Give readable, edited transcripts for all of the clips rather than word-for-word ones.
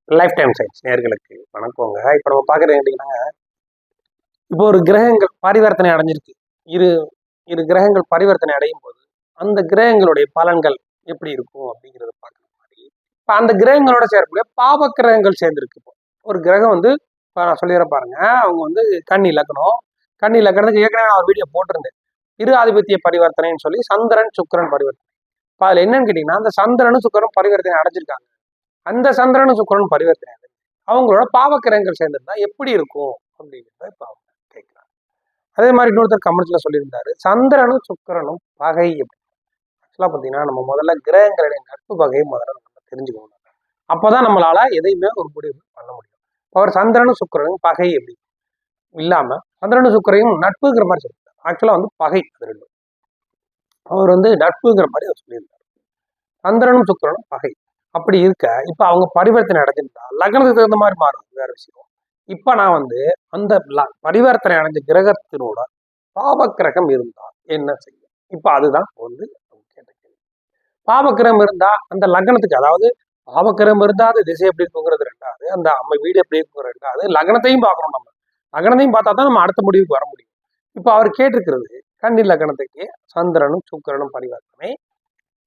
Life time science நேர்களுக்கு வணக்கங்க. இப்போ நம்ம பார்க்குறது எப்படின்னா, இப்போ ஒரு கிரகங்கள் பரிவர்த்தனை அடைஞ்சிருக்கு. இரு இரு கிரகங்கள் பரிவர்த்தனை அடையும் போது அந்த கிரகங்களுடைய பலன்கள் எப்படி இருக்கும் அப்படிங்கிறத பார்க்குற மாதிரி இப்போ அந்த கிரகங்களோட சேரக்கூடிய பாவ கிரகங்கள் சேர்ந்துருக்கு. இப்போ ஒரு கிரகம் வந்து இப்போ நான் சொல்லிடுற பாருங்க, அவங்க வந்து கன்னி லக்னம். கன்னி லக்னத்துக்கு ஏற்கனவே நான் ஒரு வீடியோ போட்டிருந்தேன், இரு ஆதிபத்திய பரிவர்த்தனைன்னு சொல்லி சந்திரன் சுக்கிரன் பரிவர்த்தனை. இப்போ அதில் என்னன்னு கேட்டிங்கன்னா, அந்த சந்திரனும் சுக்கிரனும் பரிவர்த்தனை அடைஞ்சிருக்காங்க. அந்த சந்திரனும் சுக்கிரனும் பரிவர்த்தனை அவங்களோட பாவக்கிரகங்கள் சேர்ந்திருந்தா எப்படி இருக்கும் அப்படிங்கிறத இப்போ அவங்க கேட்கிறாங்க. அதே மாதிரி இன்னொருத்தர் கமெண்ட்ஸ்ல சொல்லியிருந்தாரு, சந்திரனும் சுக்கிரனும் பகை எப்படி. ஆக்சுவலா பார்த்தீங்கன்னா, நம்ம முதல்ல கிரகங்களுடைய நட்பு பகையை முதல்ல நம்ம தெரிஞ்சுக்கணும். அப்போதான் நம்மளால எதையுமே ஒரு முடிவு பண்ண முடியும். அவர் சந்திரனும் சுக்கிரனும் பகை எப்படி இல்லாம சந்திரனும் சுக்கிரையும் நட்புங்கிற மாதிரி சொல்லியிருந்தார். ஆக்சுவலா வந்து பகை அது ரெண்டும். அவர் வந்து நட்புங்கிற மாதிரி அவர் சொல்லியிருந்தார். சந்திரனும் சுக்கிரனும் பகை அப்படி இருக்க இப்ப அவங்க பரிவர்த்தனை அடைஞ்சிருந்தா லக்னத்துக்கு தகுந்த மாதிரி மாறும், வேற விஷயம். இப்ப நான் வந்து அந்த பரிவர்த்தனை அடைஞ்ச கிரகத்தினோட பாவக்கிரகம் இருந்தா என்ன செய்யும்? இப்ப அதுதான் வந்து கேட்ட கேள்வி. பாவக்கிரகம் இருந்தா அந்த லக்னத்துக்கு, அதாவது பாவக்கிரகம் இருந்தா அது திசை எப்படி இருக்குங்கிறது ரெண்டாவது, அந்த அம்மை வீடு எப்படி இருக்குங்கிற ரெண்டாவது, லக்னத்தையும் பார்க்கணும். நம்ம லக்னத்தையும் பார்த்தா தான் நம்ம அடுத்த முடிவுக்கு வர முடியும். இப்ப அவர் கேட்டிருக்கிறது கன்னி லக்னத்துக்கு சந்திரனும் சுக்கிரனும் பரிவர்த்தனை,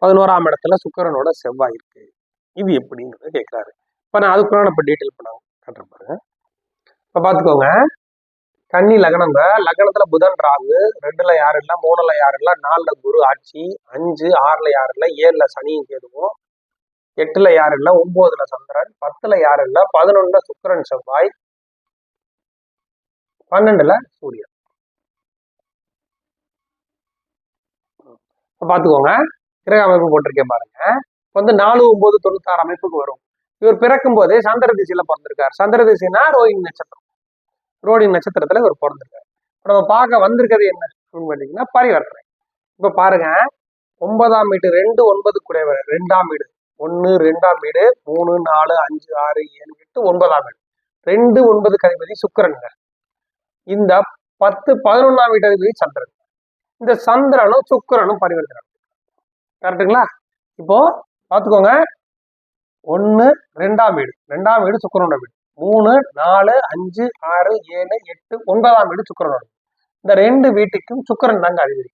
11ஆம் இடத்துல சுக்கிரனோட செவ்வாய் இருக்கு, இது எப்படிங்கிறத கேட்கிறாரு. இப்ப நான் அதுக்குள்ள இப்ப டீட்டெயில் பண்ண கட்டுறேன் பாருங்க. இப்ப பாத்துக்கோங்க, கன்னி லக்னங்க, லக்னத்துல புதன் ராகு, 2ல யாரும் இல்ல, 3ல யாரும் இல்ல, 4ல குரு ஆட்சி, 5 6ல யாரும் இல்ல, 7ல சனியும் கேதுவும், 8ல யாரும் இல்ல, 9ல சந்திரன், 10ல யாரும் இல்ல, 11ல சுக்கிரன் செவ்வாய், 12ல சூரியன். பாத்துக்கோங்க, கிரக அமைப்பு போட்டிருக்கேன் பாருங்க. வந்து 4 9 96 அமைப்புக்கு வரும். இவர் பிறக்கும் போதே சந்திர திசையில பிறந்திருக்காரு. சந்திர திசைனா ரோஹிணி நட்சத்திரம். ரோஹிணி நட்சத்திரத்துல இவர் பிறந்திருக்காரு. நம்ம பார்க்க வந்திருக்கிறது என்ன அப்படின்னு பாத்தீங்கன்னா பரிவர்த்தனை. இப்ப பாருங்க, 9ஆம் வீடு 2 9 குடையவர், 2ஆம் வீடு 1 2ஆம் வீடு 3 4 5 6 7 8 9ஆம் வீடு 2 9 அதிபதி சுக்கிரனுங்க. இந்த 10 11ஆம் வீட்டு அதிபதி சந்திரன். இந்த சந்திரனும் சுக்கிரனும் பரிவர்த்தனை. கரெக்டுங்களா? இப்போ பாத்துக்கோங்க, 1 2ஆம் வீடு சுக்கிரனோட வீடு, 3 4 5 6 7 8 9ஆம் வீடு சுக்கிரனோட. இந்த 2 வீட்டுக்கும் சுக்கிரன் தாங்க அதிபதி.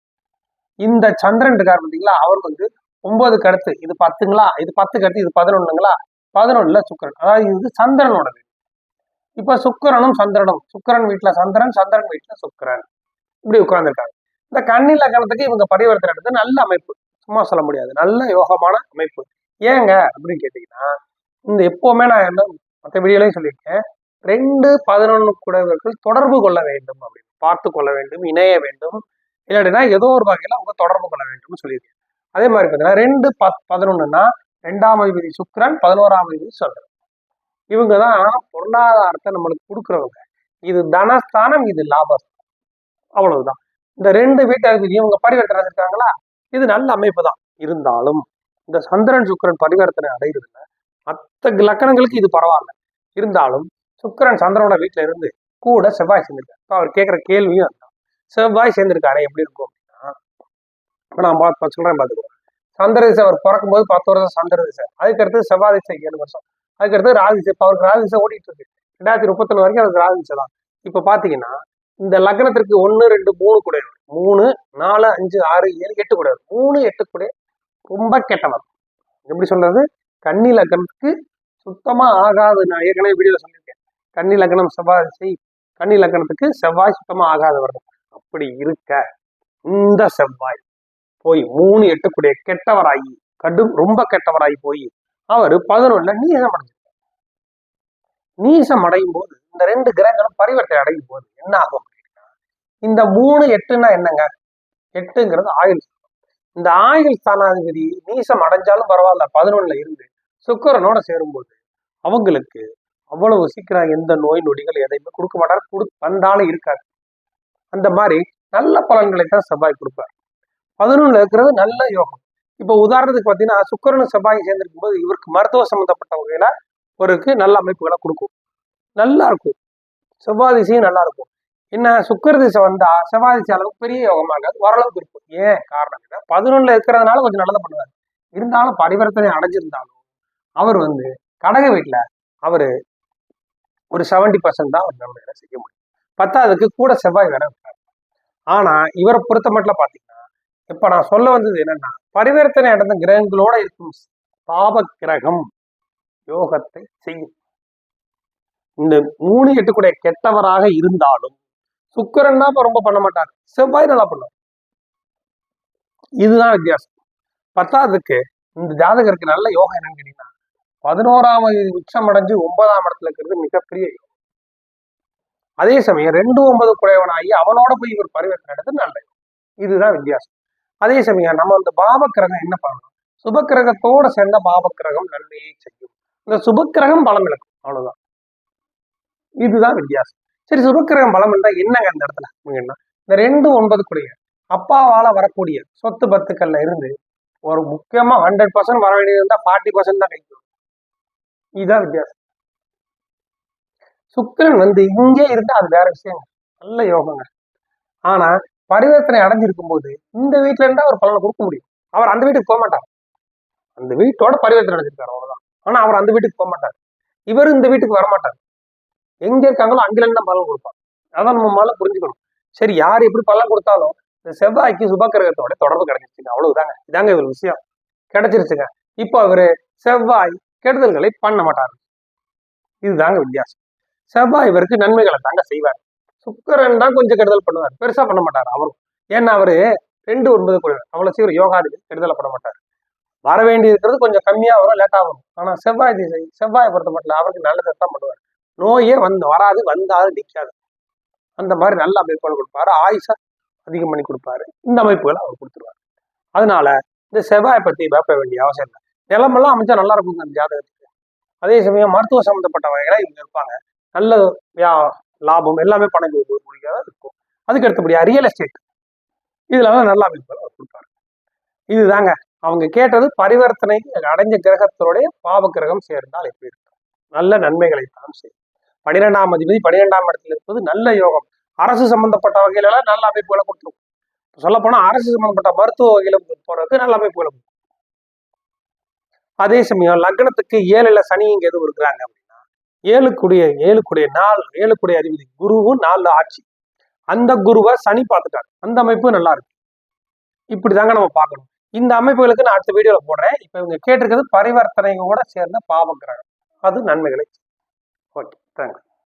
இந்த சந்திரன் இருக்காரு பார்த்தீங்களா, அவருக்கு வந்து 9க்கு அடுத்து இது 10ங்களா, இது 10க்கு அடுத்து இது 11ங்களா, 11ல சுக்கிரன், அதாவது இது சந்திரனோட வீடு. இப்ப சுக்கிரனும் சந்திரனும், சுக்கிரன் வீட்டுல சந்திரன், சந்திரன் வீட்டுல சுக்கிரன் இப்படி உட்கார்ந்துருக்காங்க. இந்த கன்னி லக்னத்துக்கு இவங்க பரிவர்த்தனை எடுத்து நல்ல அமைப்பு, சும்மா சொல்ல முடியாது, நல்ல யோகமான அமைப்பு. ஏங்க அப்படின்னு கேட்டீங்கன்னா, இந்த எப்பவுமே நான் என்ன மற்ற வீடியோலையும் சொல்லியிருக்கேன், 2 11 கூடவர்கள் தொடர்பு கொள்ள வேண்டும் அப்படின்னு, பார்த்து கொள்ள வேண்டும், இணைய வேண்டும், இல்லாட்டினா ஏதோ ஒரு வகையில அவங்க தொடர்பு கொள்ள வேண்டும்னு சொல்லியிருக்கேன். அதே மாதிரி பார்த்தீங்கன்னா 2 11ன்னா 2ஆம் அதிபதி சுக்கிரன், 11ஆம் அதிபதி சந்திரன். இவங்க தான் பொருளாதாரத்தை நம்மளுக்கு கொடுக்குறவங்க. இது தனஸ்தானம், இது லாபஸ்தானம், அவ்வளவுதான். இந்த 2 வீட்டு அதிபதி இவங்க பரிவர்த்தனை இருக்காங்களா, இது நல்ல அமைப்பு தான். இருந்தாலும் இந்த சந்திரன் சுக்கிரன் பரிவர்த்தனை அடைகிறதுல மற்ற லக்கணங்களுக்கு இது பரவாயில்ல. இருந்தாலும் சுக்கிரன் சந்திரனோட வீட்டுல இருந்து கூட செவ்வாய் சேர்ந்திருக்காரு. இப்போ அவர் கேட்கிற கேள்வியும் அதுதான், செவ்வாய் சேர்ந்திருக்காரு எப்படி இருக்கும் அப்படின்னா, இப்போ நான் சொல்றேன் பார்த்துக்கோ. சந்திர திசை அவர் பிறக்கும் போது 10 வருஷம் சந்திர திசை, அதுக்கடுத்து செவ்வாய் திசை 7 வருஷம், அதுக்கடுத்து ராகு திசை. இப்போ அவருக்கு ராகு திசை ஓடிட்டு இருக்கு, 2031 வரைக்கும் அவருக்கு ராகு திசை தான். இப்போ பாத்தீங்கன்னா இந்த லக்னத்திற்கு 1 2 3 கூட 3 4 5 6 7 8 கூட 3 8 கூட ரொம்ப கெட்டவர். எப்படி சொல்றது, கன்னி லக்னத்துக்கு சுத்தமா ஆகாது. நான் ஏற்கனவே வீடியோல சொல்லியிருக்கேன், கன்னி லக்னம் செவ்வாய் திசை, கன்னி லக்னத்துக்கு செவ்வாய் சுத்தமா ஆகாதவர். அப்படி இருக்க இந்த செவ்வாய் போய் 3 8 கூட கெட்டவராகி, ரொம்ப கெட்டவராகி போய் அவர் 11ல நீசம் அடைஞ்சிருக்கார். நீசம் அடையும் போது இந்த 2 கிரகங்களும் பரிவர்த்தனை அடையும் போது என்ன ஆகும் அப்படின்னா, இந்த 3 8ன்னா என்னங்க, 8ங்கிறது ஆயுள். இந்த ஆயுள் ஸ்தானாதிபதி நீசம் அடைஞ்சாலும் பரவாயில்ல, 11ல இருந்து சுக்கிரனோட சேரும்போது அவங்களுக்கு அவ்வளவு சீக்கிரம் எந்த நோய் நொடிகள் எதையுமே கொடுக்க மாட்டாரு, வந்தாலும் இருக்காது. அந்த மாதிரி நல்ல பலன்களை தான் செவ்வாய் கொடுப்பார். 11ல இருக்கிறது நல்ல யோகம். இப்போ உதாரணத்துக்கு பார்த்தீங்கன்னா, சுக்கிரனும் செவ்வாய் சேர்ந்திருக்கும் போது இவருக்கு மருத்துவ சம்பந்தப்பட்ட வகையில ஒருக்கு நல்ல அமைப்புகளை கொடுக்கும், நல்லா இருக்கும். செவ்வாய் திசையும் நல்லா இருக்கும். என்ன, சுக்கிர திசை வந்தா செவ்வாய் திசை அளவுக்கு பெரிய யோகமாக ஓரளவுக்கு இருக்கும். ஏன் காரணம், 11ல இருக்கிறதுனால கொஞ்சம் நல்லதை பண்ணுவார். இருந்தாலும் பரிவர்த்தனை அடைஞ்சிருந்தாலும் அவர் வந்து கடக வீட்டுல அவரு ஒரு 70% தான் அவர் நன்மைகளை செய்ய முடியும். பத்தாவதுக்கு கூட செவ்வாய் வேற இருக்காரு. ஆனா இவரை பொறுத்த மட்டும் பாத்தீங்கன்னா, இப்ப நான் சொல்ல வந்தது என்னன்னா, பரிவர்த்தனை அடைந்த கிரகங்களோட இருக்கும் பாப கிரகம் யோகத்தை செய்யும். இந்த 3 8 கூட கெட்டவராக இருந்தாலும் சுக்கிரன் தான் இப்ப ரொம்ப பண்ண மாட்டார், செவ்வாய் நல்லா பண்ணுவார். இதுதான் வித்தியாசம். பத்தாவதுக்கு இந்த ஜாதகருக்கு நல்ல யோகம் என்னன்னு கேட்டீங்கன்னா, 11ஆம் உச்சம் அடைஞ்சு 9ஆம் இடத்துல இருக்கிறது மிகப்பெரிய யோகம். அதே சமயம் 2 9 குறைவனாகி அவனோட போய் இவர் பரிவர்த்தனை எடுத்து நல்ல யோகம். இதுதான் வித்தியாசம். அதே சமயம் நம்ம அந்த பாபக்கிரகம் என்ன பண்ணணும், சுபக்கிரகத்தோட சேர்ந்த பாபக்கிரகம் நன்மையை செய்யும். இந்த சுபக்கிரகம் பலம் இழக்கும், அவ்வளவுதான். இதுதான் வித்தியாசம். சரி, சுபக்கிரகம் பலம் இருந்தா என்னங்க அந்த இடத்துல இந்த 2 9 குறைய அப்பாவால வரக்கூடிய சொத்து பத்துக்கள்ல இருந்து ஒரு முக்கியமா 100% வர வேண்டியது இருந்தா 40% தான் கைக்கு. இதுதான் வித்தியாசம். சுக்கிரன் இங்கே இருந்தா அது வேற விஷயங்க, நல்ல யோகங்க. ஆனா பரிவர்த்தனை அடைஞ்சிருக்கும் போது இந்த வீட்டுல இருந்தா ஒரு பலனை கொடுக்க முடியும். அவர் அந்த வீட்டுக்கு போக மாட்டார், அந்த வீட்டோட பரிவர்த்தனை அடைஞ்சிருக்காரு, அவ்வளவுதான். ஆனா அவர் அந்த வீட்டுக்கு போக மாட்டார், இவர் இந்த வீட்டுக்கு வரமாட்டார். எங்க இருக்காங்களோ அங்கிலிருந்து தான் பலன் கொடுப்பார். அதான் நம்ம மேல புரிஞ்சுக்கணும். சரி, யார் எப்படி பலன் கொடுத்தாலும் இந்த செவ்வாய்க்கு சுபக்கிரகத்தோட தொடர்பு கிடைச்சிருச்சுங்க, அவ்வளவுதாங்க. இதாங்க ஒரு விஷயம் கிடைச்சிருச்சுங்க. இப்போ அவரு செவ்வாய் கெடுதல்களை பண்ண மாட்டாரு. இதுதாங்க வித்தியாசம். செவ்வாய் இவருக்கு நன்மைகளை தாங்க செய்வார். சுக்கிரன் தான் கொஞ்சம் கெடுதல் பண்ணுவார், பெருசா பண்ண மாட்டார் அவரும். ஏன்னா அவரு 2 9 குறைவார், அவ்வளவு சீக்கிரம் யோகாதிகள் கெடுதலை பண்ண மாட்டார். வர வேண்டி இருக்கிறது கொஞ்சம் கம்மியா வரும், லேட்டா வரும். ஆனா செவ்வாய் திசை, செவ்வாயை பொறுத்த மட்டும் அவருக்கு நல்லதை தான் பண்ணுவார். நோயே வராது, வந்தாலும் நிற்காது. அந்த மாதிரி நல்ல அமைப்புகள் கொடுப்பாரு, ஆயுசை அதிகம் பண்ணி கொடுப்பாரு. இந்த அமைப்புகளை அவர் கொடுத்துருவாரு. அதனால இந்த செவ்வாயை பத்தி பயப்பட வேண்டிய அவசியம் இல்லை. நிலமெல்லாம் அமைச்சா நல்லா இருக்குங்க அந்த ஜாதகத்துக்கு. அதே சமயம் மருத்துவ சம்பந்தப்பட்ட வகைகளை இவங்க இருப்பாங்க, நல்ல லாபம் எல்லாமே பணம் முடியாத இருக்கும். அதுக்கு அடுத்தபடியா ரியல் எஸ்டேட், இதுல நல்ல அமைப்புகளை அவர் கொடுப்பாரு. இதுதாங்க அவங்க கேட்டது. பரிவர்த்தனை அடைஞ்ச கிரகத்தோடைய பாவ கிரகம் சேர்ந்தால் எப்படி இருக்கும், நல்ல நன்மைகளை தான் செய்யும். 12ஆம் அதிபதி 12ஆம் இடத்துல இருப்பது நல்ல யோகம். அரசு சம்பந்தப்பட்ட வகையில எல்லாம் நல்ல அமைப்புகளை கொடுத்துரும். சொல்ல போனா அரசு சம்பந்தப்பட்ட மருத்துவ வகையில போறதுக்கு நல்ல அமைப்புகளை கொடுக்கும். அதே சமயம் லக்னத்துக்கு 7ல சனி இங்க எதுவும் இருக்கிறாங்க அப்படின்னா, 7 அதிபதி குருவும் 4 ஆட்சி, அந்த குருவை சனி பார்த்துட்டாங்க, அந்த அமைப்பு நல்லா இருக்கு. இப்படிதாங்க நம்ம பார்க்கணும். இந்த அமைப்புகளுக்கு நான் அடுத்த வீடியோல போடுறேன். இப்ப இவங்க கேட்டிருக்கிறது பரிவர்த்தனையோட சேர்ந்த பாவ கிரகம், அது நன்மைகளை. Okay, thanks.